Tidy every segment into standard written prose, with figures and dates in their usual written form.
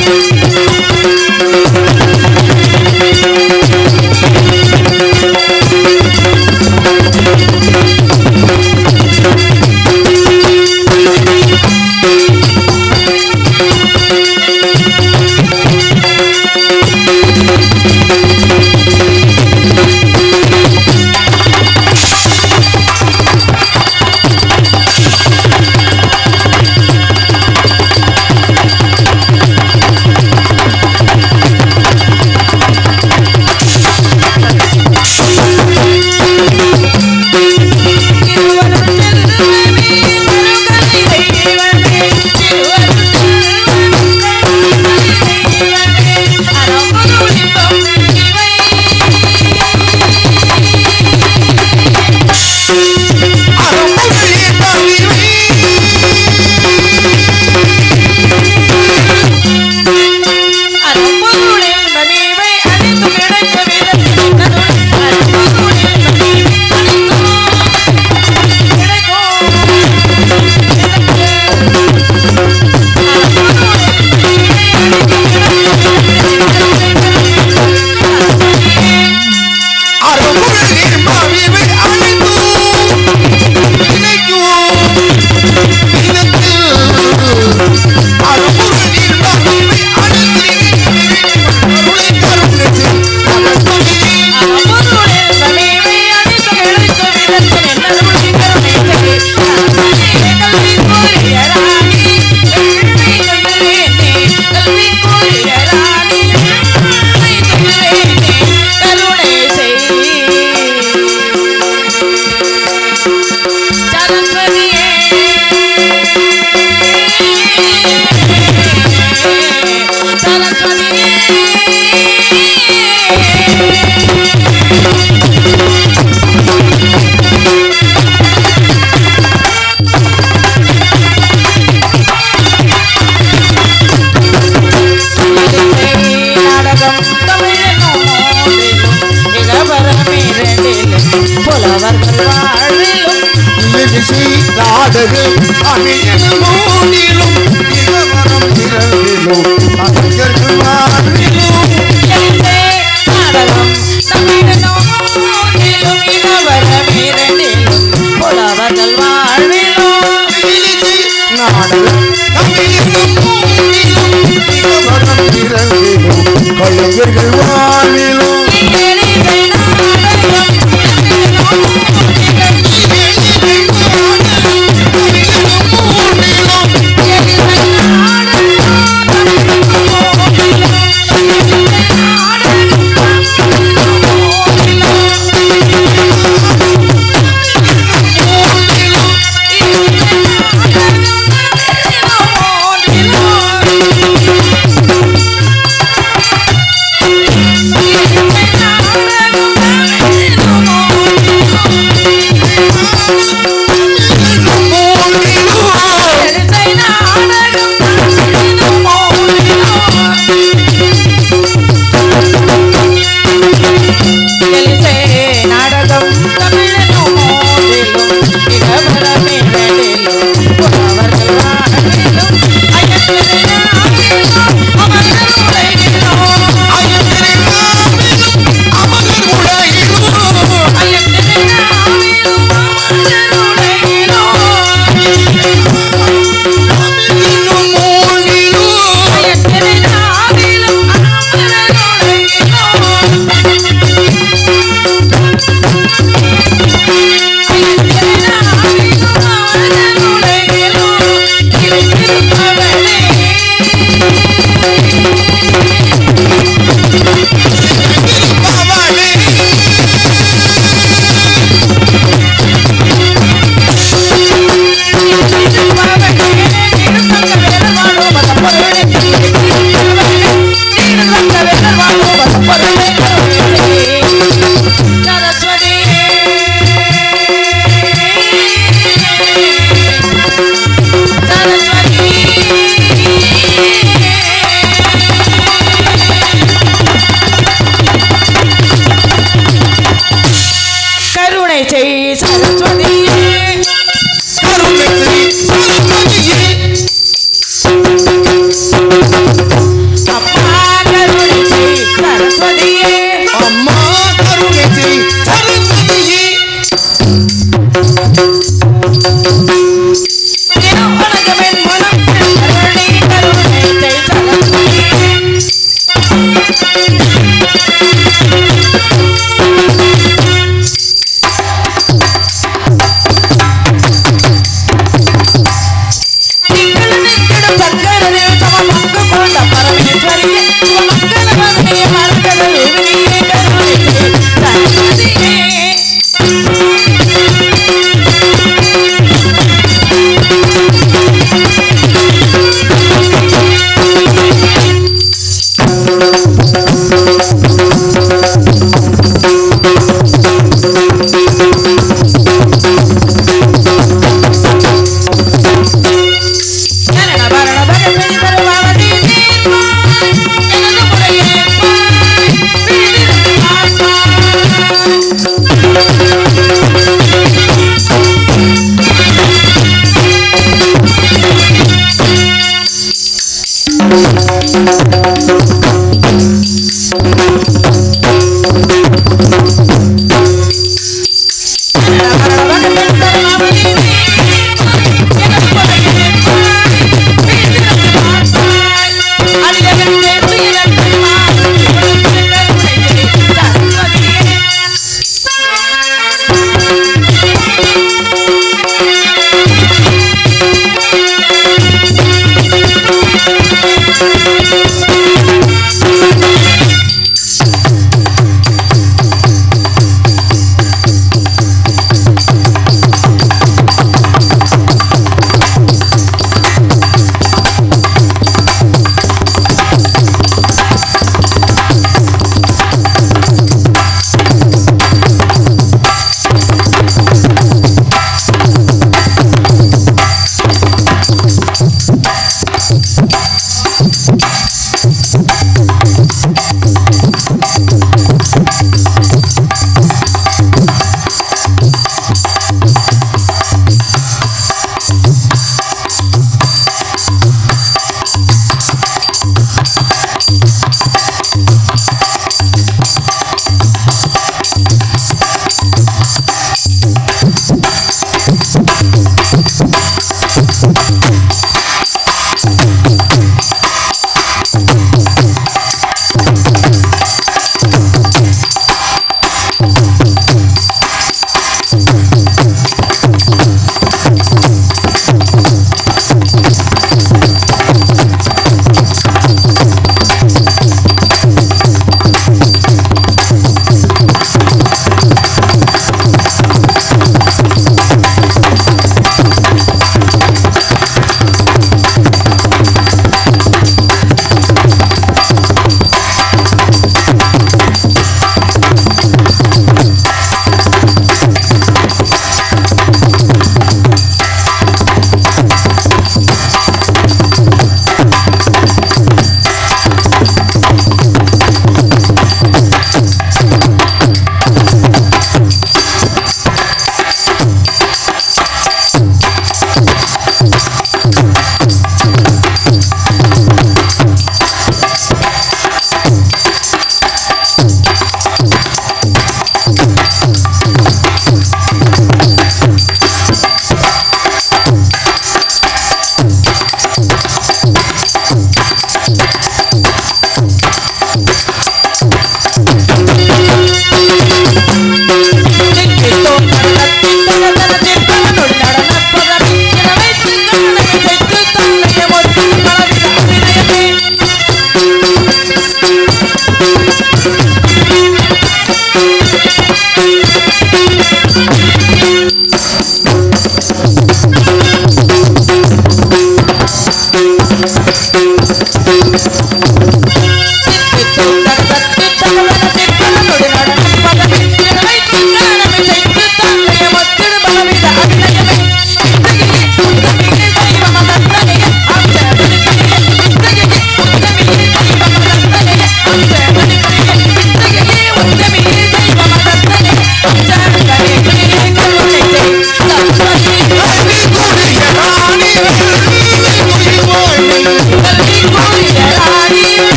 வாழ்விலும்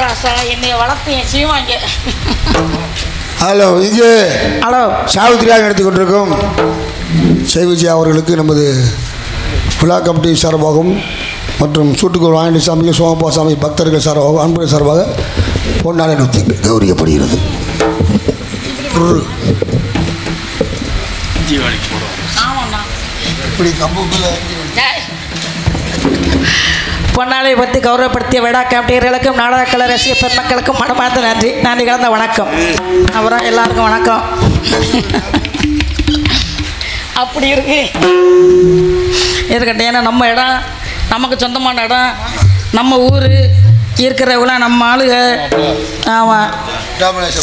ராசா என்னை வளர்த்து என் சீவாங்க. ஹலோ, இங்கே ஹலோ சாவித்திரியாக நடத்தி கொண்டிருக்கும் விஜயா அவர்களுக்கு நமது விழா கமிட்டி சார்பாகவும் மற்றும் சூட்டுக்குள் வாங்கி சாமிக்கு சோமப்பா சாமி பக்தர்கள் சார்பாகவும் அன்புடைய சார்பாக பொன்னாடை நூற்றி கௌரவிக்கப்படுகிறது. இப்படி பொன்னாளை பற்றி கௌரவப்படுத்திய விழா கமிட்டியர்களுக்கும் நாடக கலை ரசிக பெருமக்களுக்கும் மனமார்ந்த நன்றி கலந்த வணக்கம். அப்புறம் எல்லாருக்கும் வணக்கம். அப்படி இருக்கு இருக்கட்டும். ஏன்னா நம்ம இடம், நமக்கு சொந்தமான இடம், நம்ம ஊர் இருக்கிறவங்களாம் நம்ம ஆளுக. ஆமாம்,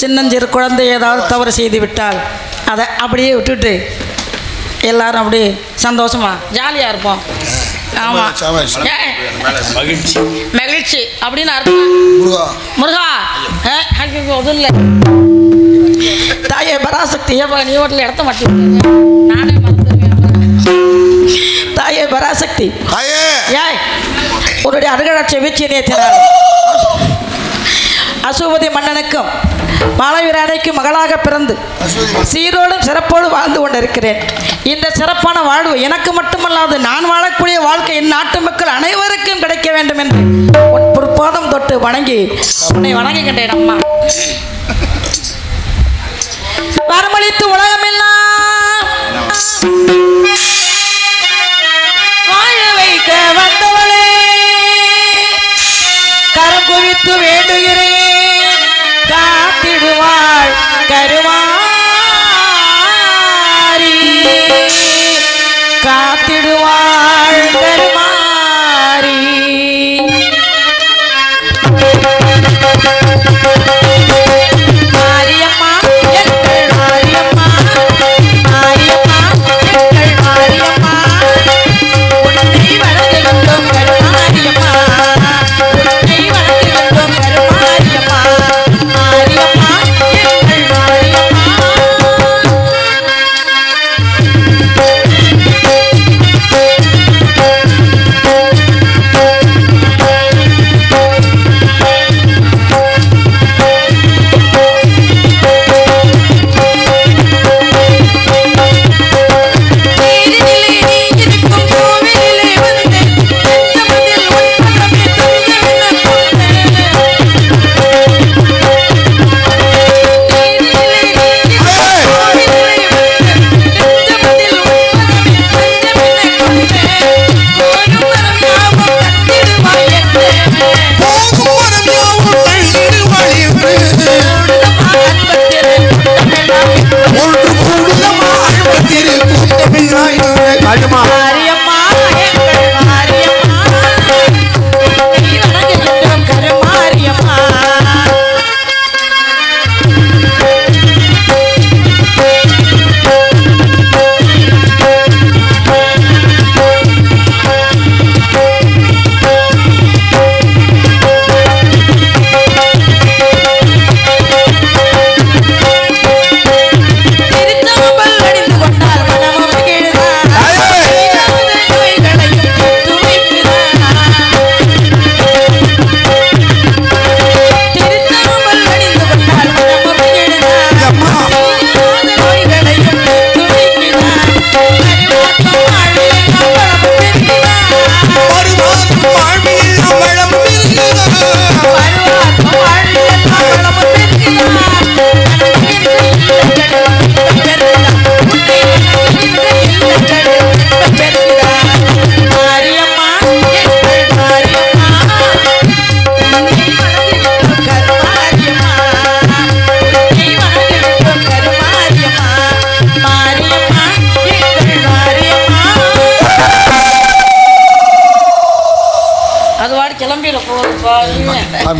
சின்னஞ்சிறு குழந்தை ஏதாவது தவறு செய்து விட்டால் அதை அப்படியே விட்டுட்டு எல்லாரும் அப்படியே சந்தோஷமா ஜாலியாக இருப்போம். ஆமாம், மகிழ்ச்சி மகிழ்ச்சி அப்படின்னு அர்த்தம். முருகா இல்லை தாயே பராசக்தி நீ வீட்டில் இடத்த மாட்டேன் நானே மறந்துடுவேன். தாயே பராசக்தி ஏய் உன்னுடைய அருகராட்சி வீழ்ச்சியை திறார் அசுவதி மன்னனுக்கும் மாலவீரானைக்கும் மகளாக பிறந்து சீரோடும் சிறப்போடு வாழ்ந்து கொண்டிருக்கிறேன். இந்த சிறப்பான வாழ்வு எனக்கு மட்டுமல்லாது நான் வாழக்கூடிய வாழ்க்கை என் நாட்டு மக்கள் அனைவருக்கும் கிடைக்க வேண்டும் என்று உன் பொற்பாதம் தொட்டு வணங்கி உன்னை வணங்குகின்றேன். அம்மா வரமளித்து உலகமெல்லாம் வாழ வைக்க வந்தவளே கரம் குவித்து வேண்டுகிறேன். காத்திடுவாள் கருமாரி, காத்திடுவாள் கருமாரி. மாரியம்மா எங்கள் மாரியம்மா, மாரியம்மா எங்கள் மாரியம்மா, உன்னை வணங்குகின்றோம் கருமாரியம்மா, உன்னை வணங்குகின்றோம் கருமாரியம்மா, மாரியம்மா எங்கள் மாரியம்மா.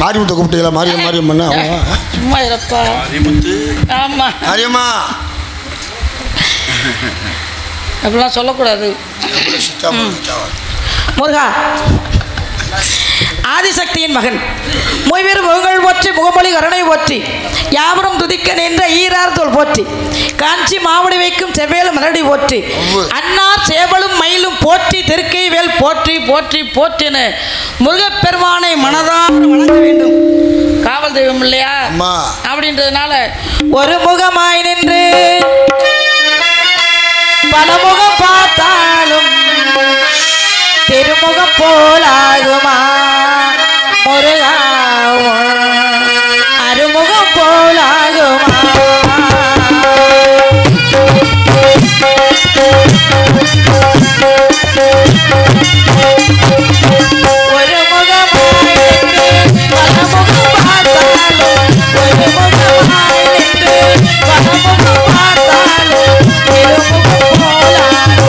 மாரியமுத்தை கூப்பிட்டீங்களா? மாரியம்மன்னா சும்மா இருப்பா. ஆமா மாரியம்மா அப்படிலாம் சொல்லக்கூடாது. முருகா ஆதிசக்தியின் மகன் மொய்வேறு முகங்கள் போற்றி முகமொழி கருணை போற்றி யாவரும் துதிக்க நின்ற ஈரார் தோல் போற்றி காஞ்சி மாவடி வைக்கும் செவ்வேலு மலடி போற்றி அன்னார் சேவலும் மயிலும் போற்றி திருக்கை வேல் போற்றி போற்றி போற்றின முருகப்பெருமானை மனதால் வணங்க வேண்டும். காவல் தெய்வம் இல்லையா அப்படின்றதுனால ஒரு முகமாய் நின்று பலமுகம் பார்த்தாலும் திருமுகம் போலாகுமா முருகா அருமுகம் போலாகுமா ஒரு முகமாய் நின்று பலமுகம் பார்த்தாலும் ஒரு முகமாய் நின்று பலமுகம் பார்த்தாலும் திருமுகம் போலாகுமா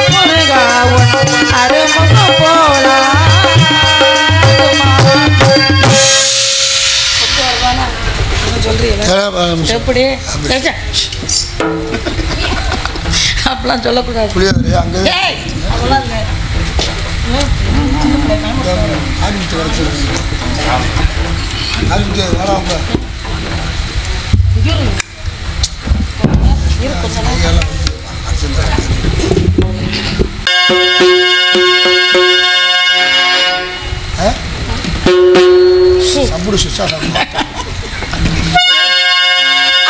முருகா அருமுகம் போலாகுமா எப்படி அப்படிலாம் சொல்லக்கூடாது.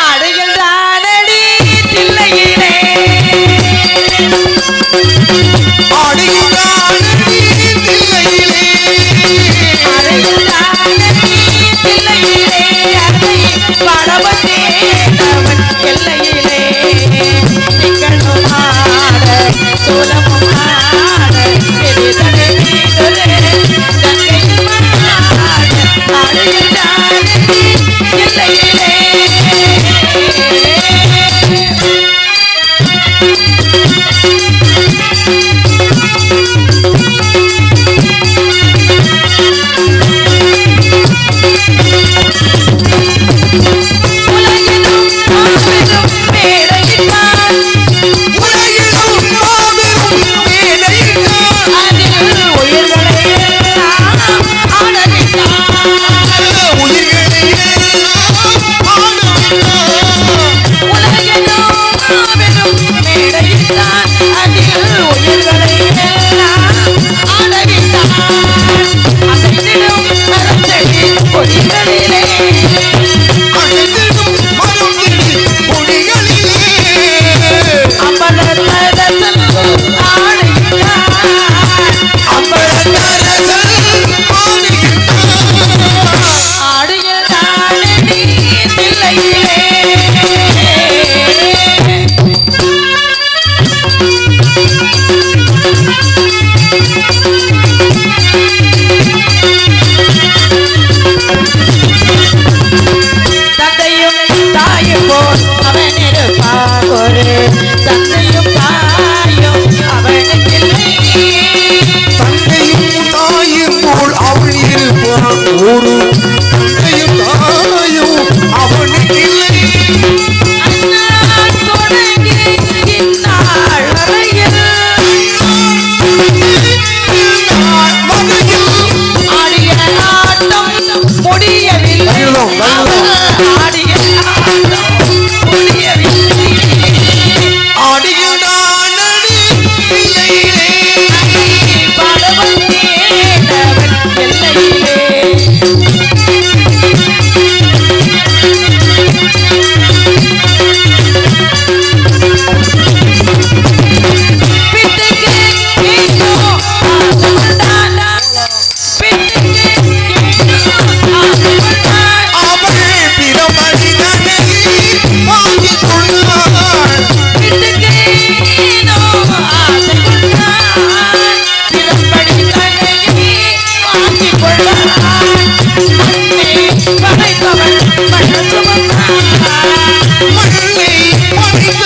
அடைகின்றானடி தில்லையிலே அடைகின்றானடி தில்லையிலே அடைகின்றானடி தில்லையிலே அடை படவத்தே அவன் எல்லையிலே திங்களும் ஆட சோலமும் ஆட எதிர்தனை மீதலே கங்கையும் ஆட அடைகின்றானடி தில்லையிலே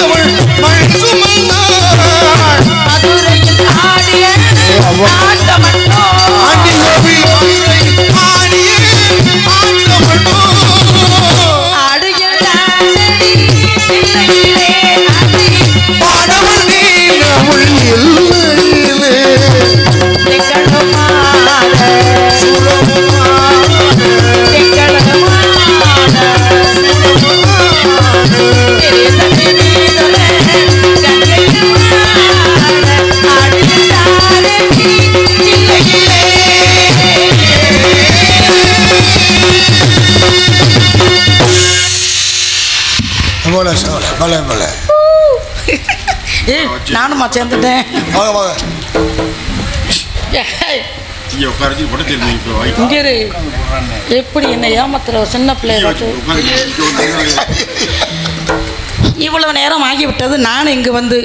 ஆண்டவள் மழை சுமந்தாள் மதுரையில் ஆடிய ஆட்டமட்டோ ஆண்டி கோபி ஆடிய ஆண்டவளோ ஆடுகிற இல்லையிலே பாடவள் நீலமுள் இல்லையிலே திங்களுமான நானுமா சேர்ந்துட்டேன். எப்படி என்ன ஏமாத்துற சின்ன பிள்ளைய இவ்வளவு நேரம் ஆகிவிட்டது. நான் இங்கு வந்து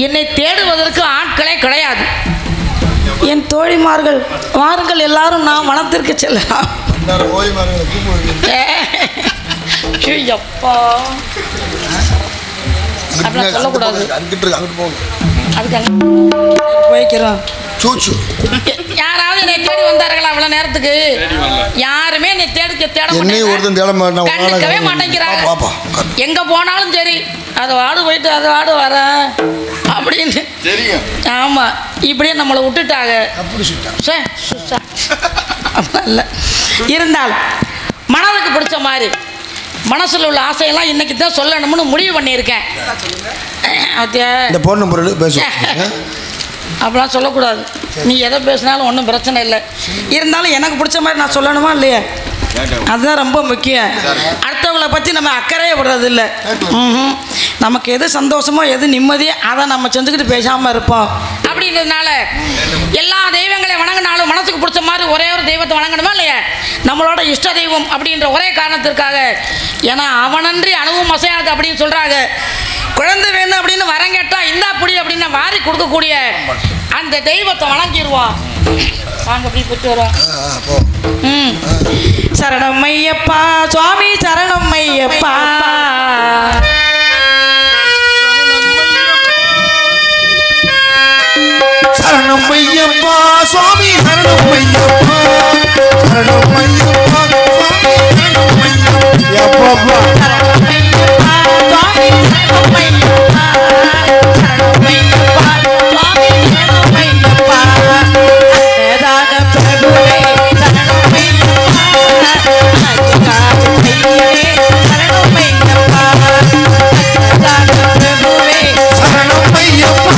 என்னை தேடுவதற்கு ஆட்களே கிடையாது. என் தோழிமார்கள் வாருங்கள், எல்லாரும் நான் வனத்திற்கு செல்லலாம். அப்பா அப்படிலாம் சொல்லக்கூடாது. அதுக்கு போய்க்கிறோம். யாராவது என்னை தேடி வந்தார்களா அவ்வளவு நேரத்துக்கு? யாருமே என்னை தேடவே மாட்டேங்கிறாங்க. எங்க போனாலும் சரி அதை வாடு போயிட்டு அதை வாடு வர அப்படின்னு. ஆமா, இப்படியே நம்மளை விட்டுட்டாங்க. இல்லை இருந்தாலும் மனதுக்கு பிடிச்ச மாதிரி மனசில் உள்ள ஆசையெல்லாம் இன்னைக்கு தான் சொல்லணும்னு முடிவு பண்ணியிருக்கேன். அப்படிலாம் சொல்லக்கூடாது. நீ எதை பேசினாலும் ஒன்றும் பிரச்சனை இல்லை. இருந்தாலும் எனக்கு பிடிச்ச மாதிரி நான் சொல்லணுமா இல்லையா? அதுதான் ரொம்ப முக்கியம். அடுத்தவங்களை பற்றி நம்ம அக்கறையே விடுறதில்லை. நமக்கு எது சந்தோஷமோ எது நிம்மதியோ அதை நம்ம செஞ்சுக்கிட்டு பேசாமல் இருப்போம். அப்படின்றதுனால எல்லா தெய்வங்களையும் வணங்கினாலும் மனசுக்கு பிடிச்ச மாதிரி ஒரே ஒரு தெய்வத்தை வணங்கணுமா இல்லையா? நம்மளோட இஷ்ட தெய்வம் அப்படின்ற ஒரே காரணத்திற்காக. ஏன்னா அவனன்றி அணுவும் அசையாது அப்படின்னு சொல்கிறாங்க. குழந்தை வேணும் அப்படின்னு வரம் கேட்டால் இந்தா புடி அப்படின்னு வாரி கொடுக்கக்கூடிய அந்த தெய்வத்தை வணங்கிடுவோம். வாங்க அப்படி போட்டு வரோம். சரணம் ஐயப்பா சுவாமி, சரணம் ஐயப்பா. சரணம் ஐயப்பா சுவாமி, சரணம் ஐயப்பா, சரணம் ஐயப்பா சுவாமி, சரணம் ஐயப்பா, சரணம் ஐயப்பா சுவாமி, சரணம் ஐயப்பா, சரணம் ஐயப்பா சுவாமி, சரணம் ஐயப்பா, வேதான பிரபுவே சரணம் ஐயப்பா, அஜகார ஐயனே சரணம் ஐயப்பா, வேதான பிரபுவே சரணம் ஐயப்பா,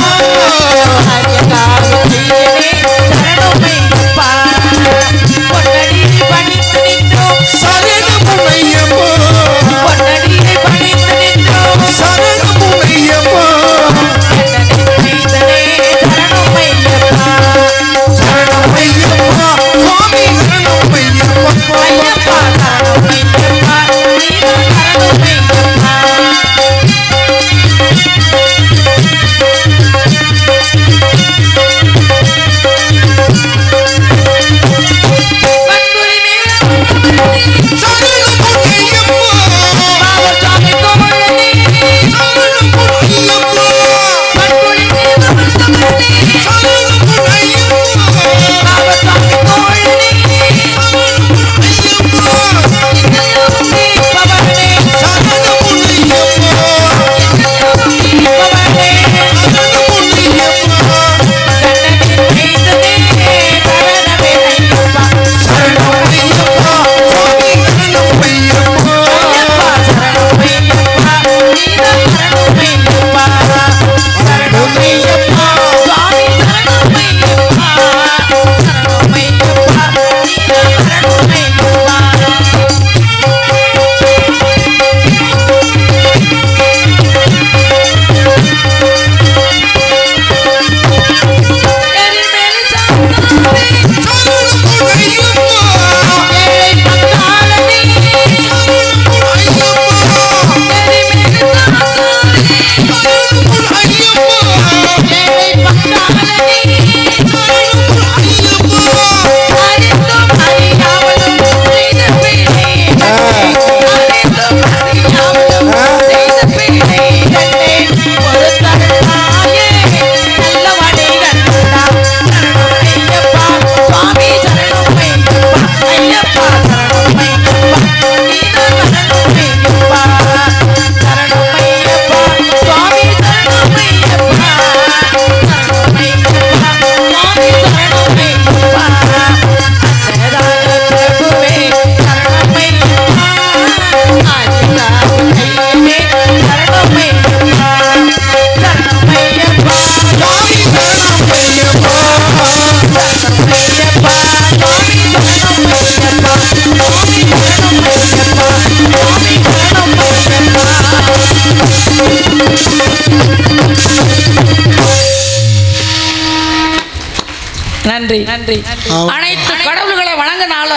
நன்றி நன்றி. அனைத்து கடவுள்களை வணங்கினால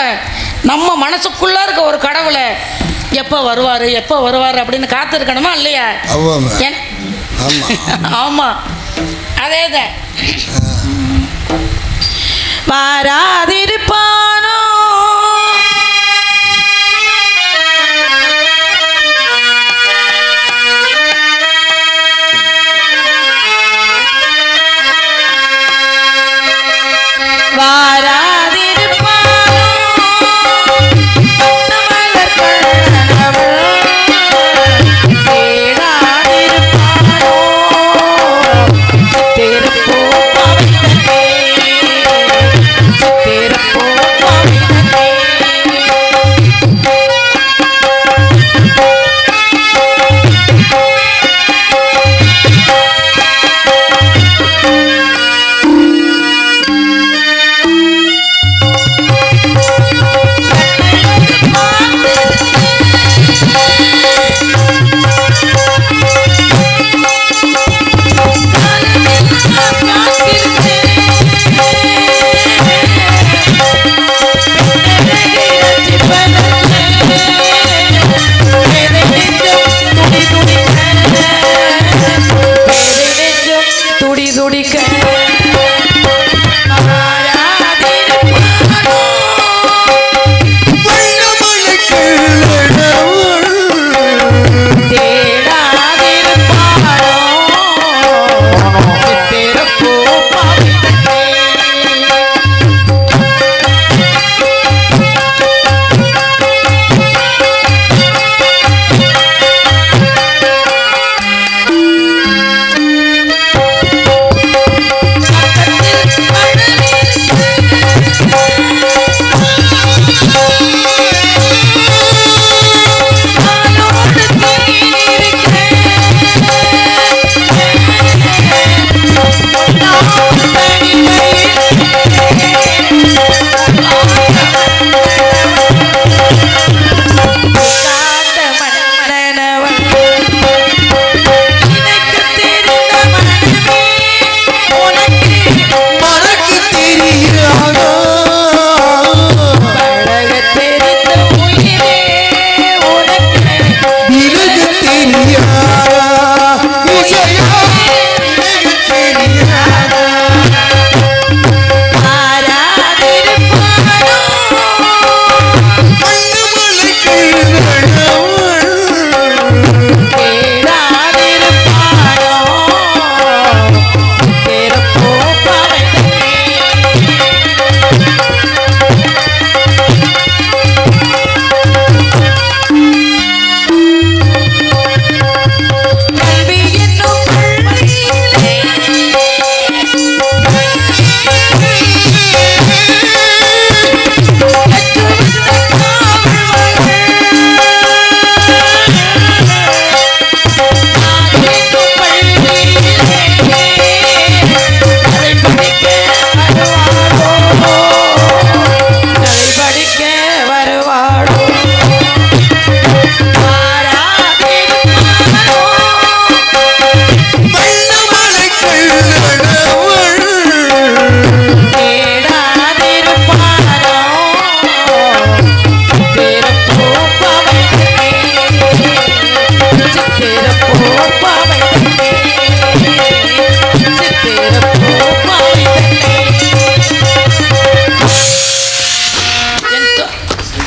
நம்ம மனசுக்குள்ள இருக்க ஒரு கடவுளை எப்போ வருவார் எப்போ வருவார் அப்படின்னு காத்திருக்கணுமா இல்லையா? ஆமாம், அதே தான். வாராதிருப்பானோ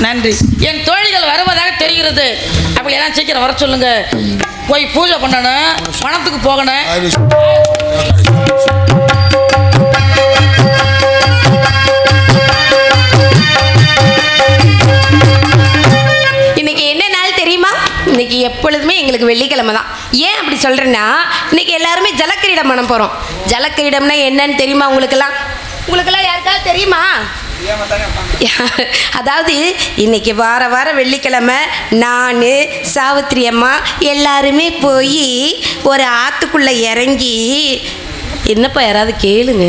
நன்றி. என் தோழிகள் வருவதாக தெரிகிறது. அப்படி எல்லாம் சீக்கிரம் வர சொல்லுங்க. போய் பூஜை பண்ணணும், பணத்துக்கு போகணும். இன்னைக்கு என்ன நாள் தெரியுமா? இன்னைக்கு எப்பொழுதுமே எங்களுக்கு வெள்ளிக்கிழமை தான். ஏன் அப்படி சொல்கிறேன்னா, இன்னைக்கு எல்லாருமே ஜலக்கிரீடம் பண்ண போகிறோம். ஜலக்கிரீடம்னா என்னன்னு தெரியுமா உங்களுக்கெல்லாம்? யாருக்காவது தெரியுமா? அதாவது இன்னைக்கு வார வெள்ளிக்கிழமை நான் சாவித்திரி அம்மா எல்லாருமே போய் ஒரு ஆற்றுக்குள்ளே இறங்கி, என்னப்பா யாராவது கேளுங்க,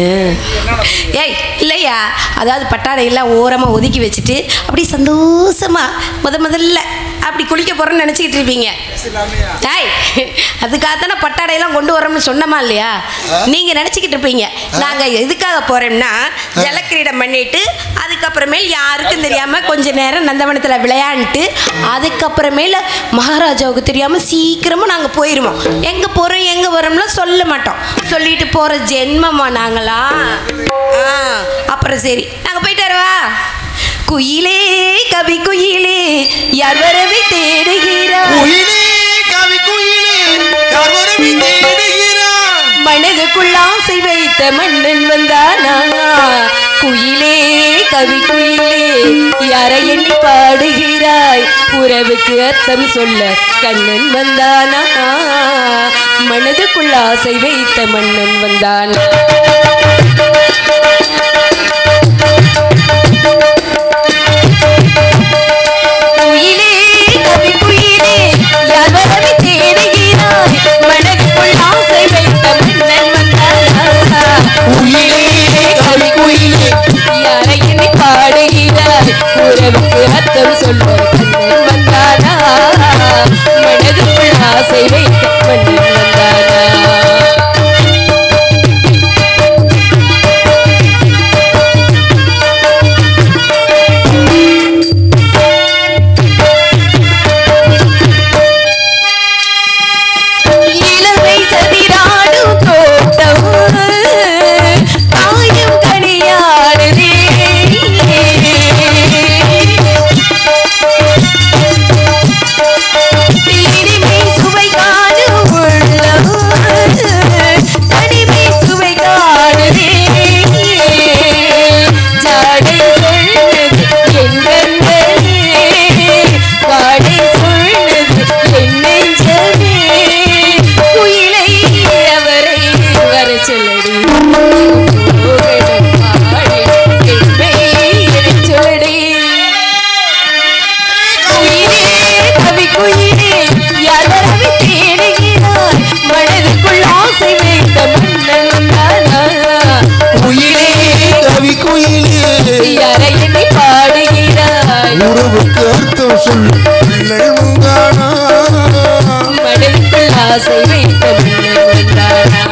ஏய் இல்லையா, அதாவது பட்டாடையெல்லாம் ஓரமாக ஒதுக்கி வச்சுட்டு அப்படி சந்தோஷமாக முதல்ல அப்படி குளிக்க போகிறோன்னு நினச்சிக்கிட்டு இருப்பீங்க. டாய் அதுக்காகத்தானே பட்டாடையெல்லாம் கொண்டு வரோம்னு சொன்னமா இல்லையா? நீங்கள் நினச்சிக்கிட்டு இருப்பீங்க நாங்கள் எதுக்காக போகிறோம்னா ஜலக்கிரீடம் பண்ணிட்டு அதுக்கப்புறமேல் யாருக்கும் தெரியாமல் கொஞ்ச நேரம் நந்தவனத்தில் விளையாண்டுட்டு அதுக்கப்புறமேல மகாராஜாவுக்கு தெரியாமல் சீக்கிரமாக நாங்கள் போயிடுவோம். எங்கே போகிறோம் எங்கே வரோம்லாம் சொல்ல மாட்டோம். சொல்லிட்டு போகிற ஜென்மமா நாங்களா? அப்புறம் சரி நாங்கள் போயிட்டு வரவா? குயிலே கவி குயிலே யார் வரவை தேடுகிறார், மனதுக்குள் ஆசை வைத்த மன்னன் வந்தானா. குயிலே கவி குயிலே யாரை எண்ணி பாடுகிறாய், உறவுக்கு அர்த்தம் சொல்ல கண்ணன் வந்தானா. மனதுக்குள் ஆசை வைத்த மன்னன் வந்தானா. குயிலே கவி குயிலே யார் வரவை தேடுகிறாய், மனதுக்குள் ஆசை வைத்த மன்னன் வந்தானா. குயிலே கவி குயிலே யாரை எண்ணி பாடுகிறாய், உறவுக்கு அர்த்தம் சொல்ல கண்ணன் வந்தானா. மனதுக்குள் ஆசை வைத்த மன்னன் வந்தானா. உறவுக்கு அர்த்தம் சொல்லு மனதுக்குள் ஆசை வைத்த மன்னன் வந்தானா.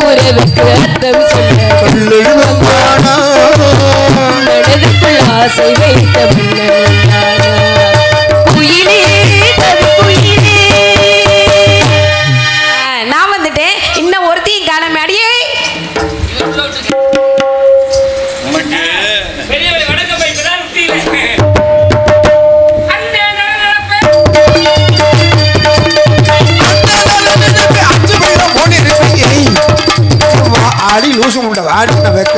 உறவுக்கு அர்த்தம் சொல்ல மனதுக்குள் ஆசை வைத்த மன்னன் வந்தானா. குயிலே கவி குயிலே. நான் வந்துட்டேன், இன்னும் ஒருத்தையும் காணாம. அடியே ஆடி லூசு முண்டை ஆடி வைக்க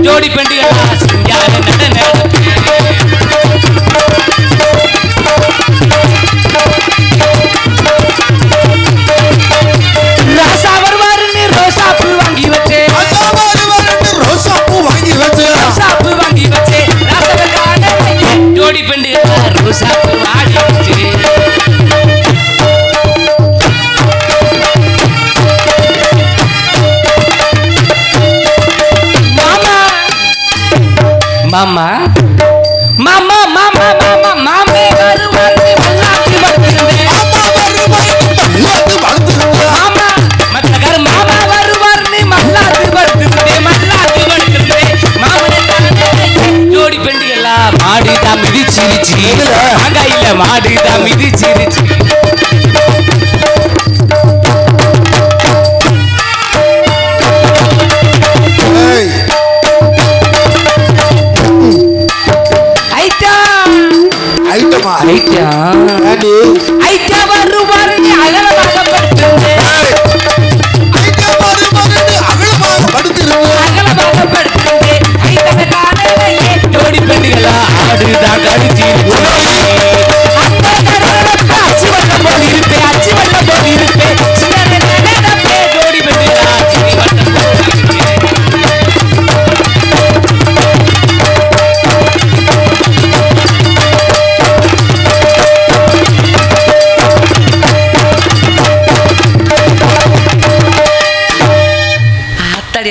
ஜோடி பெண்டுகளா ராசா வருவாருன்னு ரோசா பூ வாங்கி வச்சேன்.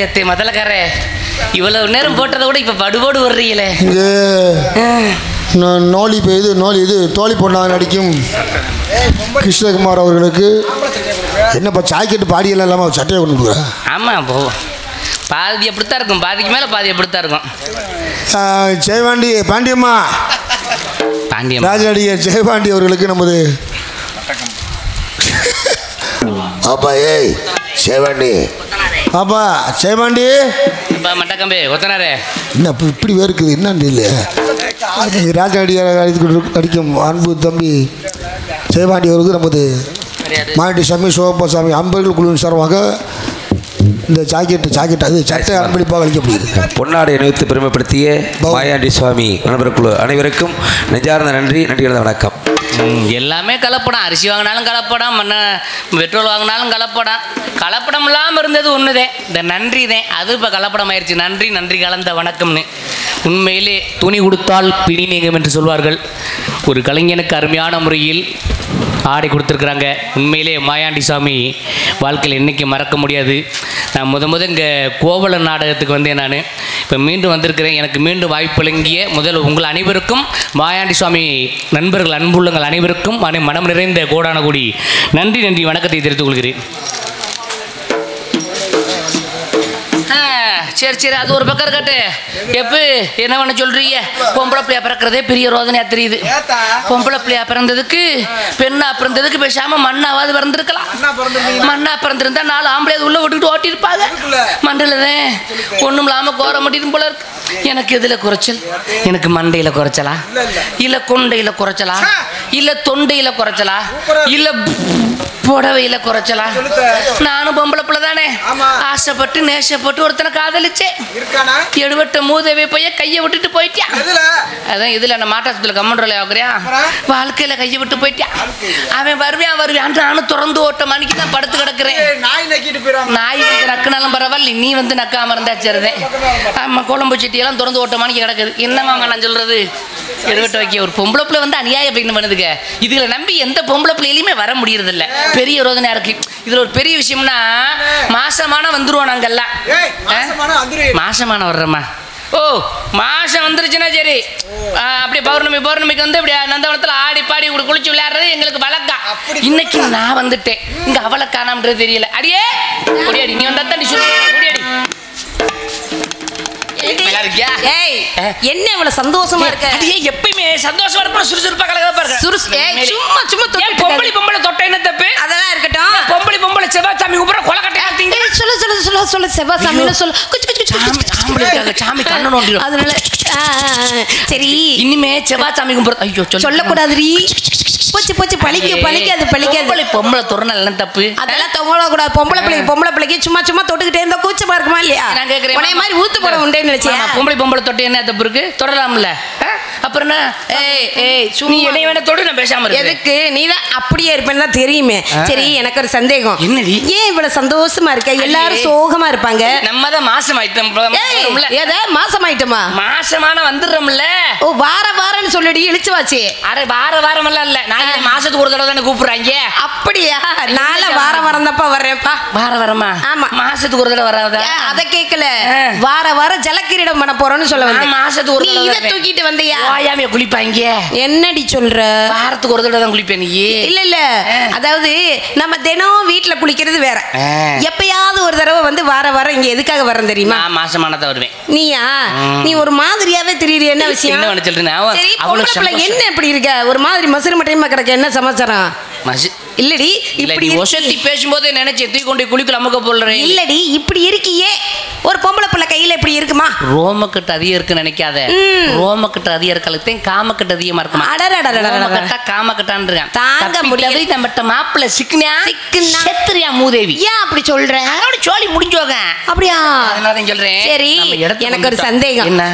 அத்தே முதலக்காரே, இவ்வளவு நேரம் போட்டதை விட இப்ப படுபோடு வர்றீங்களே. இங்கே நோலி இது தோழி பொண்ணாக நடிக்கும் கிருஷ்ணகுமார் அவர்களுக்கு என்னப்பா ஜாக்கெட்டு பாடியெல்லாம் இல்லாமல் சட்டையை கொண்டு போகிற? ஆமாம், போ பாதி அப்படித்தான் இருக்கும், பாதிக்கு மேலே பாதி அப்படித்தான் இருக்கும். ஜெயபாண்டி பாண்டியம்மா பாண்டியம் ராஜ நடிகர் ஜெயபாண்டி அவர்களுக்கு நமது அப்பா ஏய் ஜெயபாண்டி அப்பா ஜெயபாண்டி அப்பா மட்டக்கம்பே ஒத்தனாரே என்ன இப்போ இப்படி வேறுக்குது என்னன்னு இல்லை. ராஜ நடிகர் நடிக்கும் அன்பு தம்பி ஜெயபாண்டி அவர்களுக்கு நமது மாயாண்டி சாமி சிவப்பா சாமி அன்பர்கள் குழுவின் சார்பாக இந்த ஜாக்கெட் அது சட்டை அன்பளிப்பாக அளிக்கப்படுகிறது. பொன்னாடை அணிவித்து பெருமைப்படுத்திய மாயாண்டி சுவாமி நண்பர் குழு அனைவருக்கும் நெஞ்சார்ந்த நன்றி கலந்த வணக்கம். எல்லாமே கலப்படம். அரிசி வாங்கினாலும் கலப்படம், பெட்ரோல் வாங்கினாலும் கலப்படம் இல்லாமல் இருந்தது ஒன்றுதே, இந்த நன்றி தான். அது இப்போ கலப்படம் ஆயிடுச்சு. நன்றி கலந்த வணக்கம்னு. உண்மையிலே துணி கொடுத்தால் பிணி நீங்கும் என்று சொல்வார்கள். ஒரு கலைஞனுக்கு அருமையான முறையில் ஆடை கொடுத்துருக்குறாங்க. உண்மையிலே மாயாண்டி சாமி வாழ்க்கையில் என்றைக்கும் மறக்க முடியாது. நான் முத இங்கே கோவலன் நாடகத்துக்கு வந்தேன். நான் இப்போ மீண்டும் வந்திருக்கிறேன். எனக்கு மீண்டும் வாய்ப்பு வழங்கிய முதல் உங்கள் அனைவருக்கும், மாயாண்டி சுவாமி நண்பர்கள் அன்புள்ளங்கள் அனைவருக்கும் மனம் நிறைந்த கோடான கோடி நன்றி வணக்கத்தை தெரிவித்துக் கொள்கிறேன். சரி அது ஒரு பக்கம் இருக்கட்டு. எப்போ என்ன பண்ண சொல்றீங்க? பொம்பளை பிள்ளையா பிறக்கிறதே பெரிய ரோதனையா தெரியுது. பொம்பளை பிள்ளையா பிறந்ததுக்கு பெண்ணா பிறந்ததுக்கு பேசாம மண்ணாவது பிறந்திருக்கலாம். மண்ணா பிறந்திருந்தா 4 ஆம்பளை உள்ள விட்டுக்கிட்டு ஓட்டி இருப்பாங்க. மண்டலதான் ஒண்ணும் இல்லாம கோர முடியும் போல இருக்கு. எனக்கு எதுல குறைச்சல்? எனக்கு மண்டையில குறைச்சலா, இல்ல கொண்டையில குறைச்சலா, இல்ல தொண்டையில குறைச்சலா, இல்ல புடவையில குறைச்சலா? நானும் பொம்பளை பிள்ளை தானே. ஆசைப்பட்டு நேசப்பட்டு ஒருத்தனை காதலிச்சேன். எடுவட்ட மூதேவி போய் கையை விட்டுட்டு போயிட்டியா. அதான் இதுல நான் மாட்டாசத்துல கம்மன்றோல ஆகுறியா, வாழ்க்கையில கையை விட்டு போயிட்டியா. அவன் வருவான் நானும் திறந்து ஓட்ட மணிக்கு தான் படுத்து கிடக்குறேன். நாய் வந்து நக்குனாலும் பரவாயில்ல, நீ வந்து நக்காம இருந்தா சரிதேன். ஆமா, குழம்பு சட்டியெல்லாம் திறந்து ஓட்ட மணிக்கு கிடக்குது. என்னமாங்க நான் சொல்றது? எடுவட்ட வைக்க ஒரு பொம்பளை பிள்ளை வந்து அநியாய பையன் பண்ணுதுங்க. இதுல நம்பி எந்த பொம்பளை பிள்ளையிலுமே வர முடியறது இல்ல. பெரிய ரோதனையா இருக்கு. இதுல ஒரு பெரிய விஷயம்னா, மாசமான வந்துருவோம் நாங்கெல்லாம். மாசமான வர்றோமா? ஓ, மாசம் வந்துருச்சுன்னா சரி. அப்படி பௌர்ணமிக்கு வந்து இப்படி நந்தவனத்தில் ஆடி பாடி குளிச்சு விளையாடுறது எங்களுக்கு வழக்கம். இன்னைக்கு நான் வந்துட்டேன். இங்க அவளை காணாமன்றது தெரியல. அடியே ஒடியாடி, நீ வந்தா தான் ஒடியாடி. என்ன இவ்வளவு சந்தோஷமா இருக்க? எப்பயுமே சந்தோஷமா இருப்போம், சுறுசுறுப்பா கலகலப்பா இருக்க. சும்மா பொம்பளை தொட்ட என்ன தப்பு? அதெல்லாம் இருக்கட்டும். பொம்பளை செவ்வாய்சாமி கூப்பிட கொலக்கட்டை சொல்லு செவ்வாய்சாமி சொல்லு. சாமி கண்ணு நோண்டிடும். அதனால சரி, இனிமே செவ்வாய்சாமி கும்பிட ஐயோ சொல்லக்கூடாதுரி. போச்சு பழிக்காது. பொம்பளை தொறனல் என்ன தப்பு? அதெல்லாம் தொங்கக்கூடாது. பொம்பளை பிள்ளைக்கு சும்மா தொட்டுக்கிட்டே இருந்தா கூச்சமா இருக்குமா இல்லையா? நான் கேட்கிறேன், உன்னை மாதிரி ஊத்து போட உண்டேன்னு நினைச்சேன். பொம்பளை தொட்டு என்ன தப்பு இருக்கு? தொடரலாம்ல. அப்புறம் என்ன? நீ என்னை வேணா தொடு, நான் பேசாம இருக்கேன். எதுக்கு? நீதான் அப்படியே இருப்பேன்னு தான் தெரியுமே. சரி, எனக்கு ஒரு சந்தேகம். என்னடி? ஏன் இவ்வளவு சந்தோஷமா இருக்க? எல்லாரும் சோகமா இருப்பாங்க. நம்ம தான் மாசம் ஆயிட்டோம். மாசம் ஆயிட்டோமா? மாசமான வந்துடுறோம்ல. ஓ, வாரம்னு சொல்லி இழுச்சு வாச்சு. அரை வாரம் எல்லாம் இல்ல, நான் மாசத்துக்கு ஒரு தடவை தானே கூப்பிடுறாங்க. அப்படியா? நால வாரம் தப்பா வர்றேன்ப்பா. வாரமா? ஆமா, மாசத்துக்கு ஒரு தடவை வராதா? அத கேட்கல. வாரம் ஜலக்கிரீடம் பண்ண போறோம்னு சொல்ல வந்தேன். மாசத்துக்கு ஒரு தடவை. இத தூக்கிட்டு வந்தியா? ஓயாமே குளிப்பாங்க. என்னடி சொல்ற? வாரத்துக்கு ஒரு தடவை தான் குளிப்பேன் நீ? இல்ல, அதாவது நம்ம தினம் வீட்டுல குளிக்கிறது வேற. எப்பயாவது ஒரு தடவை வந்து வாரம் இங்க எதுக்காக வரேன் தெரியுமா? மாசமானதான் வருவேன். நீயா? நீ ஒரு மாதிரியாவே தெரியுற. என்ன விஷயம்? என்ன சொல்றேன்? என்ன இப்படி இருக்க? ஒரு மாதிரி மசுறு மட்டையமா கிடக்க. என்ன சமாச்சாரம்? இல்லடி, இப்படி ஒசத்தி பேசும்போதே நினைச்சேன் தூக்கி கொண்டு குளிக்கல அமுக்க போடுறேன். இல்லடி, இப்படி இருக்கியே. ஒரு பொம்பளை பிள்ளை கையில இப்படி இருக்குமா? ரோமக்கட்டு அதிகம் இருக்குன்னு நினைக்காத. ரோமக்கட்டு அதிகம் இருக்கலத்தையும் காமக்கட்டு அதிகமா இருக்குமா? காமக்கட்டான் இருக்கான். தாங்க முடியாது. நம்மகிட்ட மாப்பிள்ள சிக்கனா செத்துறியா மூதேவி? ஏன் அப்படி சொல்ற? அதோட சோழி முடிஞ்சோங்க. அப்படியா? அதனால சொல்றேன். சரி, எனக்கு ஒரு சந்தேகம். என்ன?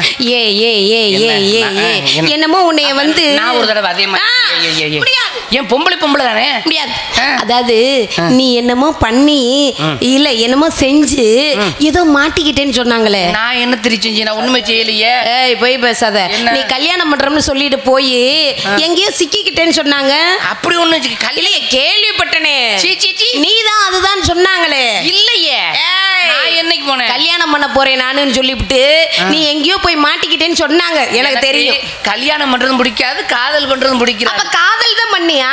என்னமோ உன்னைய வந்து நான் ஒரு தடவை அதே மாதிரி ஏன் பொம்பளை தானே? முடியாது. அதாவது நீ என்னமோ பண்ணி இல்ல என்னமோ செஞ்சு ஏதோ மாட்டிக்கிட்டேன்னு சொன்னாங்களே. நான் என்ன தெரிஞ்சு செஞ்சு? நான் ஒண்ணுமே செய்யலையே. போய் பேசாத. நீ கல்யாணம் பண்றோம்னு சொல்லிட்டு போய் எங்கேயோ சிக்கிக்கிட்டேன்னு சொன்னாங்க. அப்படி ஒண்ணு கேள்விப்பட்டனே. நீதான் அதுதான் சொன்னாங்களே. இல்லையே, நான் என்னைக்கு வேலைக்கு போனேன். கல்யாணம் பண்ண போறேன் நானுன்னு சொல்லிவிட்டு நீ எங்கேயோ போய் மாட்டிக்கிட்டேன்னு சொன்னாங்க. எனக்கு தெரியும். கல்யாணம் பண்றதும் பிடிக்காது, காதல் பண்றதும் பிடிக்காது. அப்ப காதல் தான் பண்ணியா?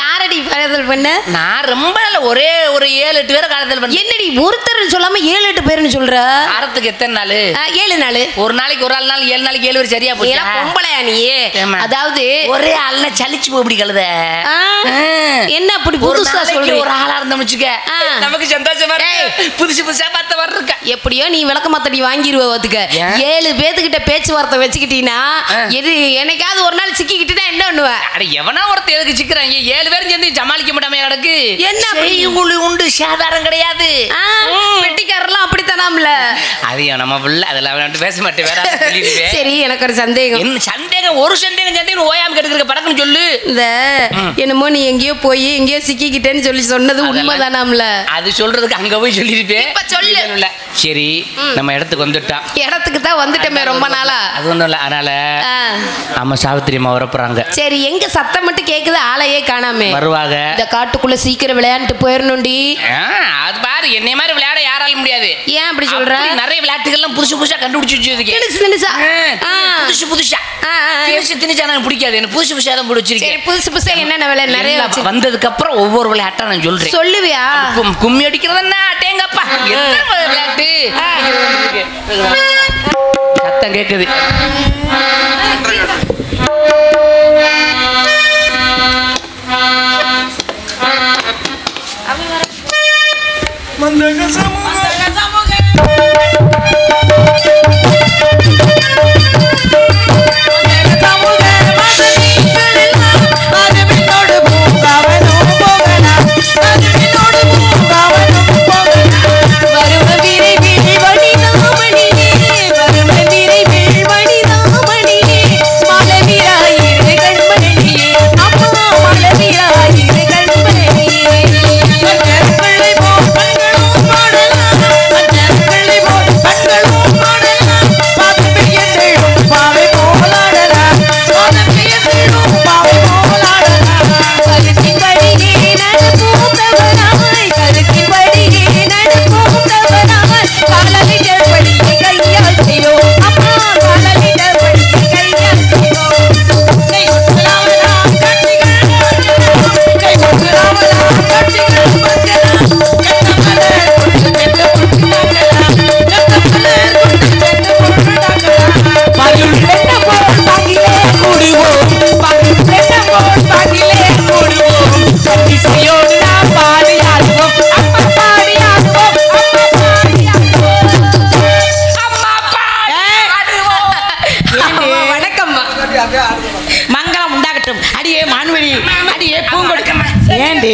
யாரடி காதல் பண்ண? நான் ரொம்ப நல்ல ஒரே ஒரு 7-8 பேரை காதல் பண்ண. என்னடி ஒருத்தர் சொல்லாம 7-8 பேருன்னு சொல்ற? வாரத்துக்கு எத்தனை நாள்? 7 நாள். ஒரு நாளைக்கு ஒரு நாள் 7 நாளைக்கு 7 பேர் சரியா போச்சு. பொம்பளையா நீ? அதாவது ஒரே ஆள்ல சலிச்சு போய் கழுத. என்ன அப்படி புதுசா சொல்ற? ஒரு ஆளா இருந்தோம்னு வச்சுக்க, நமக்கு சந்தோஷமா இருக்கு. புதுசு புதுசா பார்த்த வர இருக்க. எப்படியோ நீ விளக்க மாத்தடி வாங்கிடுவ. பாத்துக்க 7 பேத்துக்கிட்ட பேச்சுவார்த்தை வச்சுக்கிட்டீங்கன்னா எது என்னைக்காவது ஒரு நாள் சிக்கிக்கிட்டுனா என்ன பண்ணுவ? அட எவனா ஒருத்தர் எதுக்கு சிக்கிறாங்க? 7 பேரும் சேர்ந்து சமாளிக்க முடியாம கிடக்கு. என்ன செய்யுங்குழி உண்டு, சாதாரணம் கிடையாது. வெட்டிக்காரெல்லாம் அப்படித்தானாம்ல. அதையும் நம்ம பிள்ளை அதெல்லாம் பேச மாட்டேன். வேற சொல்லிடுவேன். சரி, எனக்கு ஒரு சந்தேகம். என்ன சந்தேகம்? ஒரு சந்தேகம் ஓயாம கெடுக்கிற படக்குன்னு சொல்லு. இந்த என்னமோ நீ எங்கேயோ போய் எங்கேயோ சிக்கிக்கிட்டேன்னு சொல்லி சொன்னது உண்மைதானாம்ல? அது சொல்றதுக்கு அங்க போய் சொல்லிருப்பேன். இப்ப சொல்லு. சரி, நம்ம இடத்துக்கு வந்துட்டோம். இடத்துக்கு தான் வந்துட்டோமே ரொம்ப நாளா. அது ஒண்ணும் இல்ல. அதனால அம்மா சாவித்திரி அம்மா வரப்போறாங்க. சரி, எங்க சத்தம் மட்டும் கேக்குது, ஆளையே காணாமே. வருவாங்க. இந்த காட்டுக்குள்ள சீக்கிரம் விளையாண்டுட்டு போயிடணும்டி. அது பாரு, என்னை மாதிரி விளையாட யாராலும் முடியாது. ஏன் அப்படி சொல்ற? நிறைய விளையாட்டுகள்லாம் புதுசு புதுசா கண்டுபிடிச்சு வச்சிருக்கேன். புதுசு புதுசா திணிச்சா எனக்கு பிடிக்காது. எனக்கு புதுசு புதுசா தான் பிடிச்சிருக்கேன். புதுசு புதுசா என்னென்ன விளையாட நிறைய வந்ததுக்கு அப்புறம் ஒவ்வொரு விளையாட்டா நான் சொல்றேன். சொல்லுவியா? கும்மி அடிக்கிறதுன்னா டேங்கப்பா விளையாட்டு சத்தம் கேக்குது. மங்களம் உண்டாகட்டும். அடியே மான்வழி, அடியே பூங்கொடி. ஏண்டி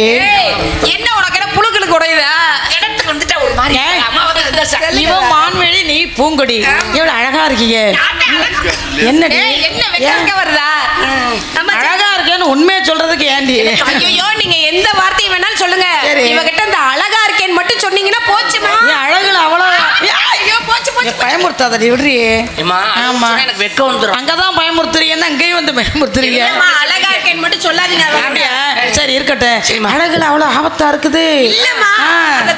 என்ன உனக்கு புழுக்களுக்கு உடையுதா? இடத்துக்கு வந்துட்டா ஒரு மாதிரி இவன் மான்வழி, நீ பூங்கொடி. எவ்வளவு அழகா இருக்கீங்க. என்னடி என்ன வெக்க வருதா? அழகா இருக்கேன்னு உண்மையை சொல்றதுக்கு ஏண்டி? ஐயோ, நீங்க எந்த வார்த்தையை வேணாலும் சொல்லுங்க. இவகிட்ட இந்த அழகா இருக்கேன்னு மட்டும் சொன்னீங்கன்னா போச்சுமா. அழகுல அவ்வளவு பயமுறுத்தாதடி விடுறி. ஆமா, எனக்கு வெக்க வந்துடும். அங்கதான் பயமுறுத்துறீங்க, அங்கேயும் வந்து பயமுறுத்துறீங்க. அழகா இருக்கேன்னு மட்டும் சொல்லாதீங்க. அப்படியா? சரி இருக்கட்டும். அழகுல அவ்வளவு ஆபத்தா இருக்குது.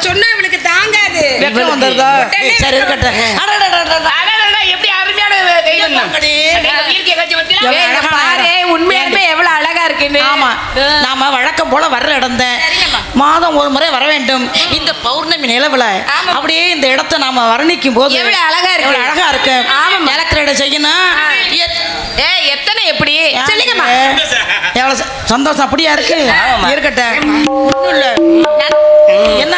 சொன்னா இவளுக்கு தாங்காது. வெக்கம் வந்துருதா? சரி இருக்கட்டும். எப்படி அருமையான உண்மையாலுமே எவ்வளவு அழகா இருக்குன்னு. ஆமா, நாம வழக்கம் போல வர்ற இடம் தான். மாதம் ஒரு முறை வர வேண்டும். இந்த பௌர்ணமி நிலவுல அப்படியே இந்த இடத்தை நாம வர்ணிக்கும் போது எவ்வளவு அழகா இருக்கு. எவ்வளவு அழகா இருக்கு. நிலக்கடை செய்யணும். எத்தனை எப்படி சொல்லுங்கம்மா. எவ்வளவு சந்தோஷம். அப்படியா இருக்கு? இருக்கட்டும். என்ன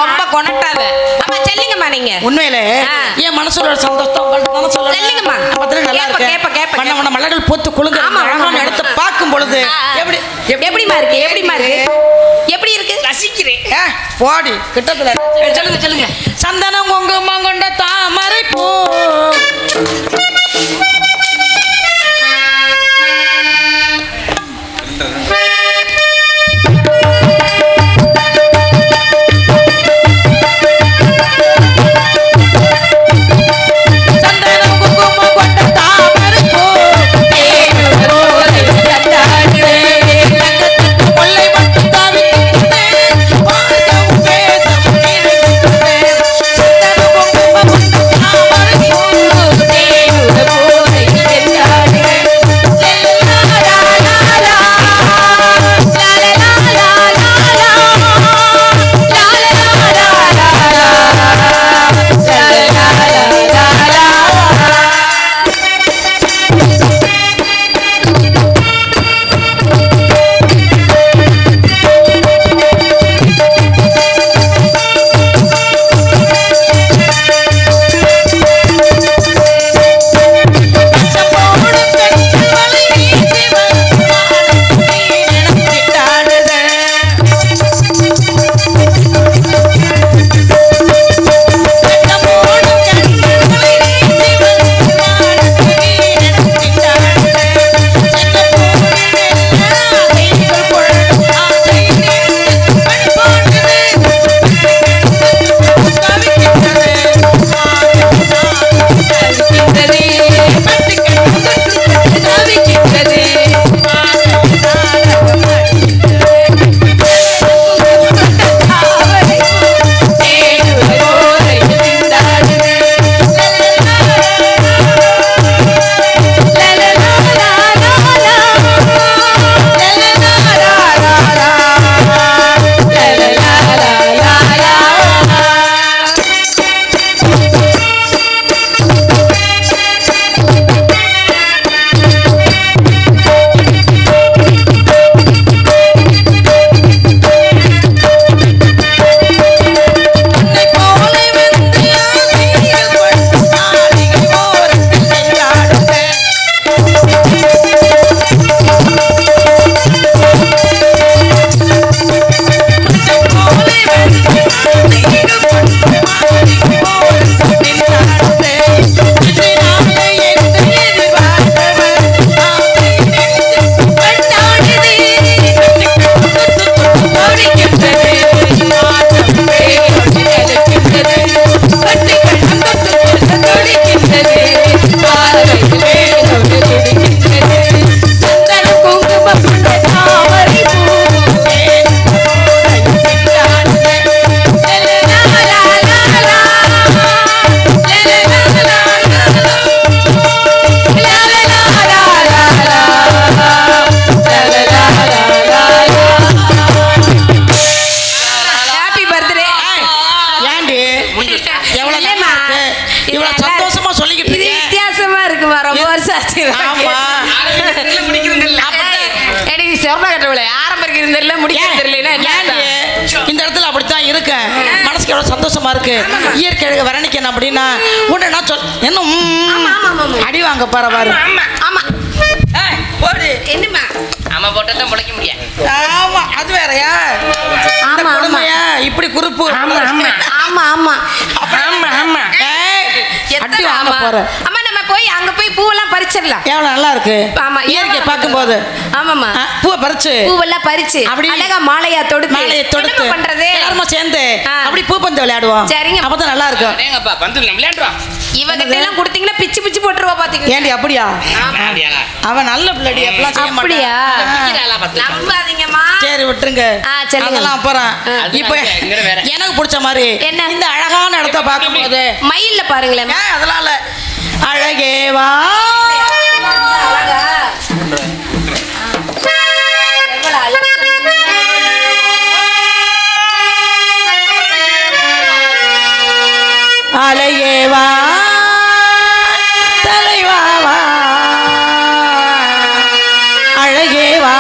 ரொம்ப கொணட்டாத. அம்மா சொல்லுங்கம்மா. நீங்க உண்மையில என் மனசுல சந்தோஷம் உங்கள்ட்ட தானே சொல்றேன். சொல்லுங்கம்மா. அப்பதான் நல்லா இருக்கு. பண்ண மலர்கள் போத்து குலுங்க அழகான இடத்தை பார்க்கும் பொழுது எப்படிமா இருக்கு? எப்படிமா இருக்கு? எப்படி இருக்கு? ரசிக்கிறேன். போடி கிட்டத்துல. சொல்லுங்க சொல்லுங்க. சந்தனம் குங்குமம் கொண்ட தாமரை பூ இந்த இடத்துல அப்படித்தான் இருக்கேன். மனசுக்கு எவ்வளவு சந்தோஷமா இருக்கு. இயற்கை வர்ணிக்கணும் அப்படின்னா உடனே நான் இன்னும் அடி வாங்க பாரு. என்னமா ஆமா போட்டதான் முளைக்க முடியாது. ஆமா அது வேறயா? கொடுமையா இப்படி குறுப்பு? ஆமா ஆமா ஆமா ஆமா ஆமா அடி வாங்க போற. அம்மா நம்ம போய் அங்க போய் பூவெல்லாம் பறிச்சிடலாம். எவ்வளவு நல்லா இருக்கு. ஆமா இயற்கை பார்க்கும்போது. ஆமாமா பூவை பறிச்சு பூவெல்லாம் பறிச்சு அழகா மாலையா தொடுத்து என்ன பண்றது? எல்லாரும் சேர்ந்து அப்படி பூ பந்து விளையாடுவோம். சரிங்க. அப்பதான் நல்லா இருக்கும். ஏங்கப்பா பந்து விளையாடுறோம். இவகிட்ட எல்லாம் கொடுத்தீங்கன்னா பிச்சு பிச்சு போட்டுருவா பாத்தீங்க. ஏண்டி அப்படியா? அவன் நல்ல பிள்ளடி. அப்படிலாம் செய்ய அப்படியா? மாட்டான். நம்பாதீங்கம்மா. சரி விட்டுருங்க. அதெல்லாம் அப்புறம் இப்போ எனக்கு பிடிச்ச மாதிரி என்ன இந்த அழகான இடத்த பார்க்கும்போது மயில்ல பாருங்களேன். அதெல்லாம் இல்ல அழகேவா அழகேவா தலைவாவா அழகேவா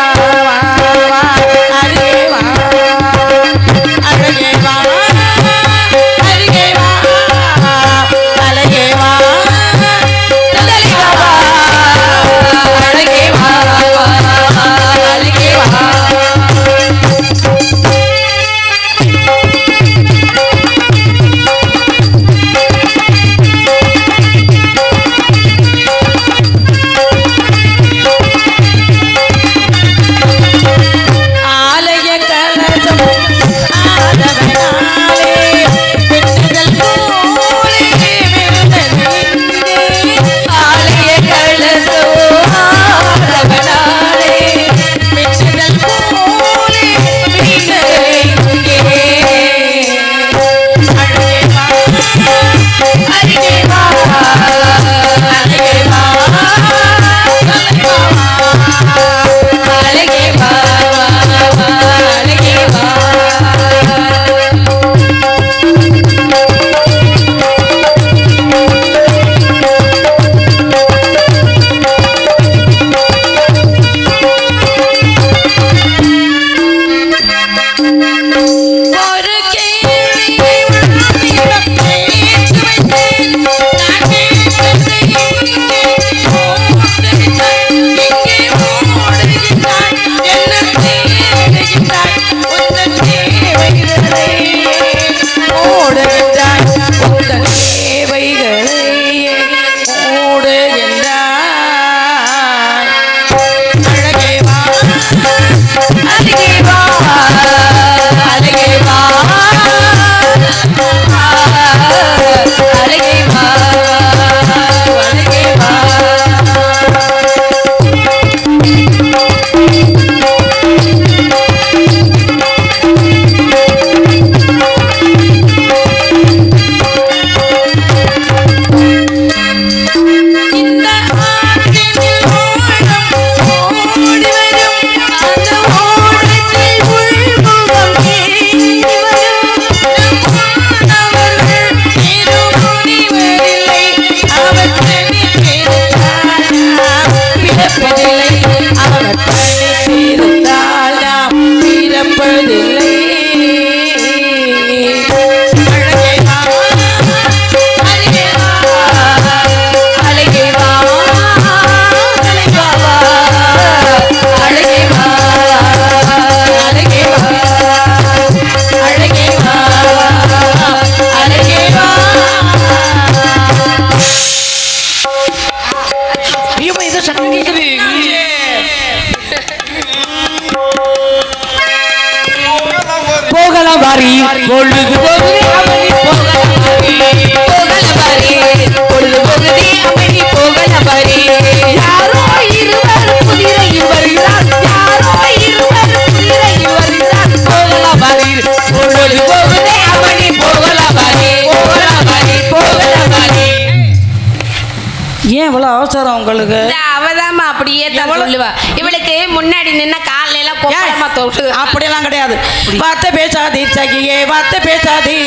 ஏன் இவ்வளோ அவசரம் உங்களுக்கு? அவதாமா அப்படியே தான் சொல்லுவா. இவளுக்கு முன்னாடி நின்ன காலையில எல்லாம் கோபமா தோட்டு. அப்படியெல்லாம் கிடையாது. வார்த்தை பேசாதீ சகியே, வார்த்தை பேசாதீ.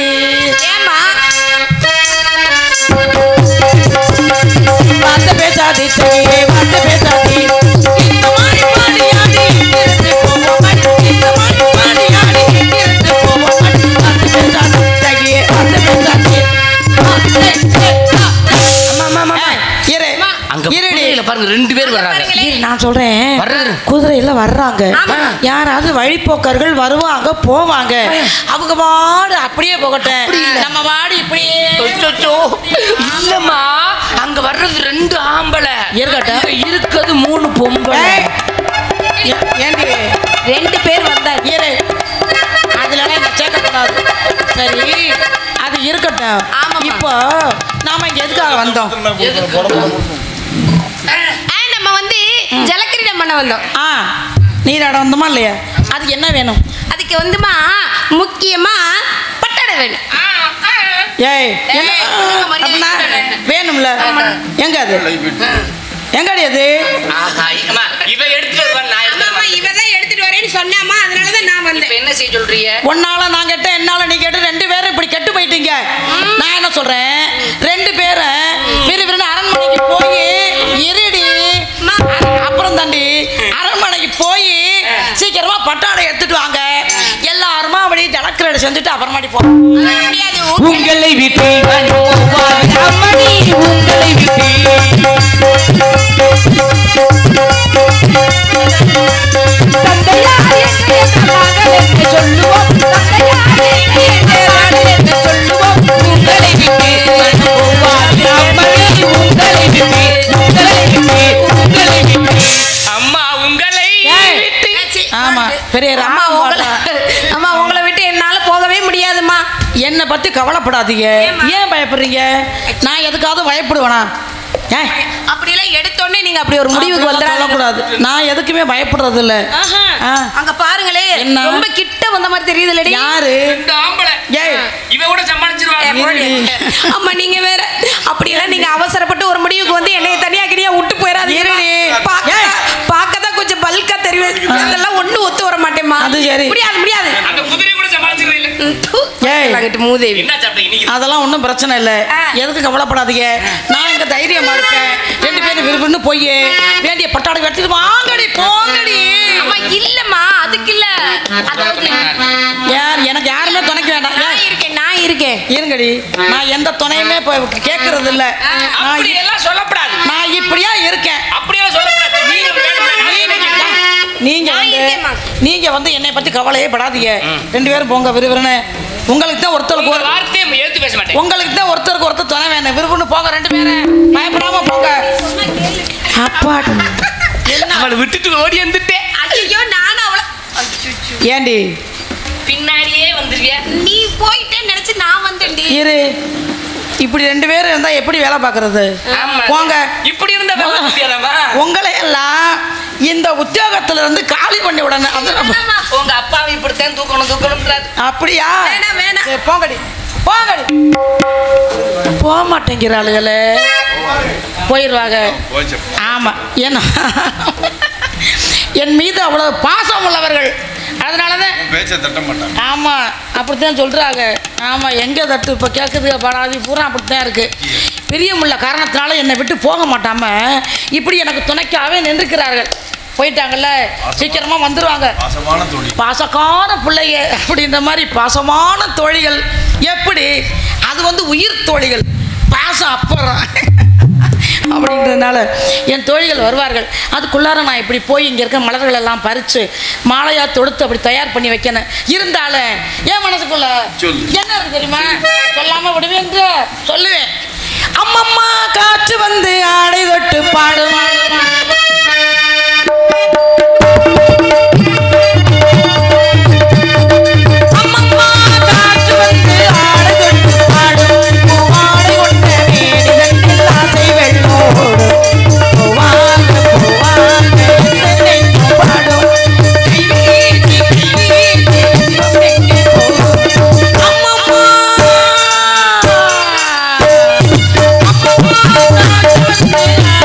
ஏமா வார்த்தை பேசாதீ சகியே, வார்த்தை பேசாதீ. இந்த மாதிரி பாடியாடி இருந்து போவோம், இந்த மாதிரி பாடியாடி இருந்து போவோம். வார்த்தை பேசாதீ சகியே, வார்த்தை பேசாதீ. பாருங்க 2 பேர் வர்றாங்க. நான் சொல்றேன், குதிரையில வர்றாங்க. யாராவது வழிப்போக்கர்கள் வருவாங்க போவாங்க. அவங்க வாடு அப்படியே போகட்டும், நம்ம வாடு இப்படியே. இல்லம்மா, அங்க வர்றது 2 ஆம்பளை இருக்கட்டும், இருக்கிறது 3 பொம்பளை. 2 பேர் வந்தா இரு, அதுல சேர்க்கக்கூடாது. சரி, அது இருக்கட்டும். இப்போ நாம இங்க எதுக்காக வந்தோம்? நம்ம வந்து ஜலக்கிரீடம் பண்ண வந்தோம். நீராட வந்தோமா இல்லையா? அதுக்கு என்ன வேணும்? அதுக்கு வந்துமா முக்கியமா பட்டாடை வேணும். ஏய் அப்படின்னா வேணும்ல. எங்க அது? எங்கடி அது? இவதான் எடுத்துட்டு வரேன்னு சொன்னாமா, அதனாலதான் நான் வந்தேன். என்ன செய்ய சொல்றீங்க? ஒன்னால நான் கேட்டேன், என்னால நீ கேட்டு 2 பேரும் இப்படி கெட்டு போயிட்டீங்க. நான் என்ன சொல்றேன், 2 பேரும் விறுவிறுன்னு அரண்மனைக்கு போய் இருடி, அப்புறம் தாண்டி அரண்மனைக்கு போய் சீக்கிரமா பட்டாடை எடுத்துட்டு வாங்க. எல்லாருமா அப்படி ஜலக்கிரீடை செஞ்சுட்டு அப்புறமாடி போ. உங்களை விட்டு அம்மணி, உங்களை விட்டு சொல்லுவோம், உங்களை விட்டு அம்மா, உங்களை ஆமா பெரிய அம்மா உங்களை விட்டு என்னால போகவே முடியாதுமா. என்னை பத்தி கவலைப்படாதீங்க. ஏன் பயப்படுறீங்க? நான் எதுக்காவது பயப்படுவேனா? அப்படியெல்லாம் எடுத்தோடனே நீங்க அப்படி ஒரு முடிவுக்கு வந்துடக்கூடாது. நான் எதுக்குமே பயப்படுறது இல்ல. அங்க பாருங்களே, ரொம்ப கிட்ட வந்த மாதிரி தெரியுதுலடி. யாரு? இவ கூட சமாளிச்சிருவாங்க. அம்மா நீங்க வேற அப்படியெல்லாம் நீங்க அவசரப்பட்டு ஒரு முடிவுக்கு வந்து என்னைய தனியா கிடியா விட்டு போயிடாதீங்க. பார்க்கதான் கொஞ்சம் பல்கா தெரியுது, அதெல்லாம் ஒண்ணு ஒத்து வர மாட்டேம்மா. அது சரி, முடியாது முடியாது. அந்த குதிரை கூட சமாளிச்சிருவீங்க. மூதேவி அதெல்லாம் ஒன்றும் பிரச்சனை இல்லை. எதுக்கு கவலைப்படாதீங்க. நான் எங்க தைரியமா இருக்கேன். 2 பேரும் விரும்புன்னு போய் வேண்டிய பட்டாடை எடுத்துட்டு வாங்கடி போங்கடி. அம்மா இல்லம்மா, அதுக்கு இல்ல. அதாவது எனக்கு யாருமே துணைக்க வேண்டாம். நான் இருக்கேன் இருங்கடி. நான் எந்த துணையுமே கேட்கறது இல்ல. சொல்லப்படாது. நான் இப்படியா இருக்கேன். அப்படியே சொல்லப்படாது. நீங்க வந்து என்னை பத்தி கவலையே படாதீங்க. 2 பேரும் போங்க விறுவிறுன்னு. உங்களுக்கு தான் ஒருத்தருக்கு ஒருத்தருக்கு துணை வேணும். விரும்புன்னு போங்க 2 பேரும். பயப்படாம போங்க. அப்பா அவளை விட்டுட்டு ஓடி வந்துட்டேன். ஐயோ நான் அவளை ஏண்டி பின்னாடியே வந்துருவியா? நீ போயிட்டே நினைச்சு நான் வந்தேன்டி. இரு, இப்படி 2 பேரும் இருந்தா எப்படி வேலை பார்க்கறது? போங்க. இப்படி இருந்தா உங்களை எல்லாம் இந்த உத்தியோகத்துல இருந்து காலி பண்ணி விடணும். உங்க அப்பாவை இப்படித்தான் தூக்கணும். அப்படியா? போங்கடி போங்கடி. போக மாட்டேங்கிறாளுகளே. போயிடுவாங்க. ஆமா, ஏன்னா என் மீது அவ்வளவு பாசம் உள்ளவர்கள். அதனாலதான் ஆமா அப்படித்தான் சொல்றாங்க. ஆமா, எங்க தட்டு இப்ப கேட்குது படாதி பூரா அப்படித்தான் இருக்கு. பிரியமுள்ள காரணத்தினால என்னை விட்டு போக மாட்டாம இப்படி எனக்கு துணைக்காவே நின்றுக்கிறார்கள். போயிட்டாங்கல்ல, சீக்கிரமா வந்துருவாங்க. பாசக்கான பிள்ளைங்க அப்படின்ற மாதிரி பாசமான தோழிகள். எப்படி அது வந்து உயிர் தோழிகள், பாசம் அப்புறம் அப்படின்றதுனால என் தோழிகள் வருவார்கள். அதுக்குள்ளார நான் இப்படி போய் இங்கே இருக்க மலர்கள் எல்லாம் பறித்து மாலையாக தொடுத்து அப்படி தயார் பண்ணி வைக்கணும். இருந்தாலும் என் மனசுக்குள்ள என்ன இருக்கு தெரியுமா? சொல்லாமல் விடுவேன், சொல்லுவேன். அம்மம்மா காற்று வந்து ஆடை தொட்டு பாடுமா, அம்மம்மா காற்று வந்து ஆடை தொட்டு பாடும், பூவாடை கொண்ட மேனிதன் ஆசை வெள்ளோடு, பூவாங்க பூவாங்க பாடும், கைவீட்டி கைவீட்டி அம்மம்மா அம்மம்மா காற்று வந்து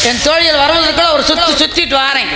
என் தோழிகள் வருவதற்குள்ள ஒரு சுத்திட்டு வாரேன்.